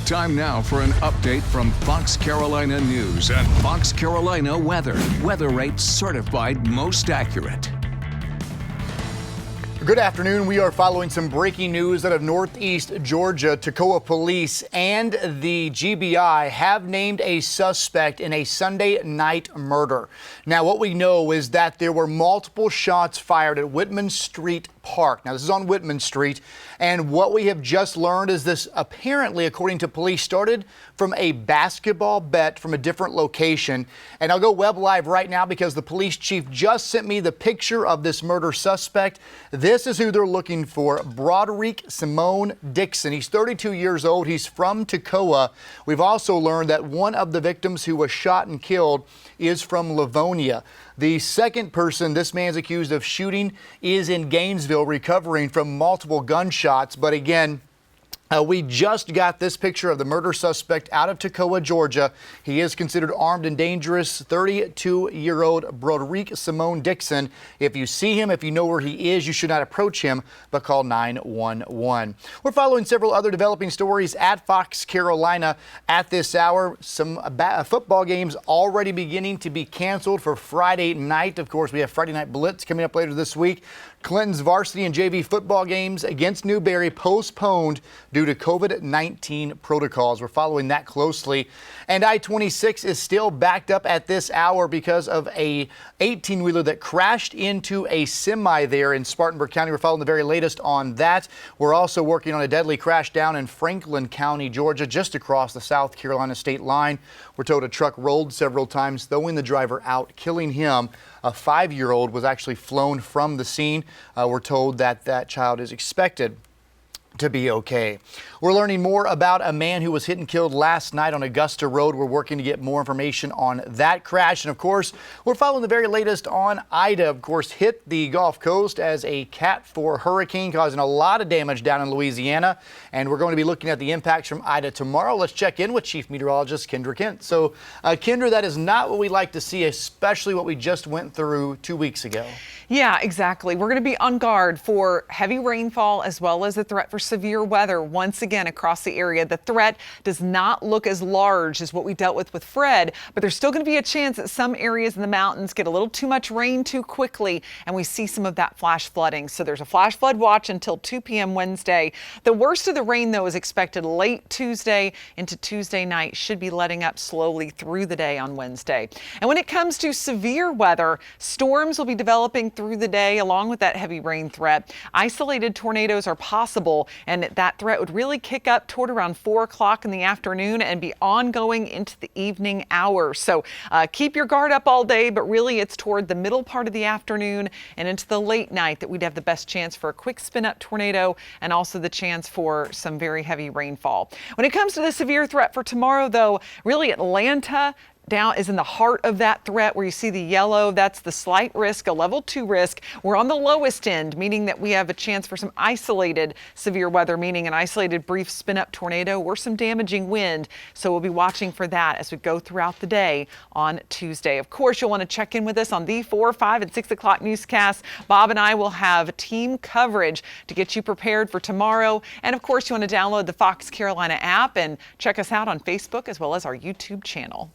Time now for an update from Fox Carolina News and Fox Carolina Weather. Weather rates certified most accurate. Good afternoon. We are following some breaking news out of Northeast Georgia. Toccoa police and the GBI have named a suspect in a Sunday night murder. Now, what we know is that there were multiple shots fired at Whitman Street Park. Now, this is on Whitman Street, and what we have just learned is this apparently, according to police, started from a basketball bet from a different location. And I'll go web live right now because the police chief just sent me the picture of this murder suspect. This is who they're looking for, Broderick Simone Dixon. He's 32 years old. He's from Toccoa. We've also learned that one of the victims who was shot and killed is from Livonia. The second person this man's accused of shooting is in Gainesville, recovering from multiple gunshots. But again, we just got this picture of the murder suspect out of Toccoa, Georgia. He is considered armed and dangerous. 32-year-old Broderick Simone Dixon. If you see him, if you know where he is, you should not approach him, but call 911. We're following several other developing stories at Fox Carolina at this hour. Some football games already beginning to be canceled for Friday night. Of course, we have Friday Night Blitz coming up later this week. Clinton's varsity and JV football games against Newberry postponed due to COVID-19 protocols. We're following that closely. And I-26 is still backed up at this hour because of a 18-wheeler that crashed into a semi there in Spartanburg County. We're following the very latest on that. We're also working on a deadly crash down in Franklin County, Georgia, just across the South Carolina state line. We're told a truck rolled several times, throwing the driver out, killing him. A 5-year-old was actually flown from the scene. We're told that that child is expected to be okay. We're learning more about a man who was hit and killed last night on Augusta Road. We're working to get more information on that crash. And of course, we're following the very latest on Ida. Of course, hit the Gulf Coast as a Cat 4 hurricane, causing a lot of damage down in Louisiana. And we're going to be looking at the impacts from Ida tomorrow. Let's check in with Chief Meteorologist Kendra Kent. So, Kendra, that is not what we like to see, especially what we just went through 2 weeks ago. Yeah, exactly. We're going to be on guard for heavy rainfall as well as the threat for severe weather once again across the area. The threat does not look as large as what we dealt with Fred, but there's still going to be a chance that some areas in the mountains get a little too much rain too quickly, and we see some of that flash flooding. So there's a flash flood watch until 2 p.m. Wednesday. The worst of the rain, though, is expected late Tuesday into Tuesday night. Should be letting up slowly through the day on Wednesday. And when it comes to severe weather, storms will be developing through the day along with that heavy rain threat. Isolated tornadoes are possible, and that threat would really kick up toward around 4 o'clock in the afternoon and be ongoing into the evening hours. So keep your guard up all day, but really it's toward the middle part of the afternoon and into the late night that we'd have the best chance for a quick spin up tornado and also the chance for some very heavy rainfall. When it comes to the severe threat for tomorrow, though, really Atlanta down is in the heart of that threat where you see the yellow. That's the slight risk, a level 2 risk. We're on the lowest end, meaning that we have a chance for some isolated severe weather, meaning an isolated brief spin up tornado or some damaging wind. So we'll be watching for that as we go throughout the day on Tuesday. Of course, you'll want to check in with us on the 4, 5, and 6 o'clock newscasts. Bob and I will have team coverage to get you prepared for tomorrow. And of course, you want to download the Fox Carolina app and check us out on Facebook as well as our YouTube channel.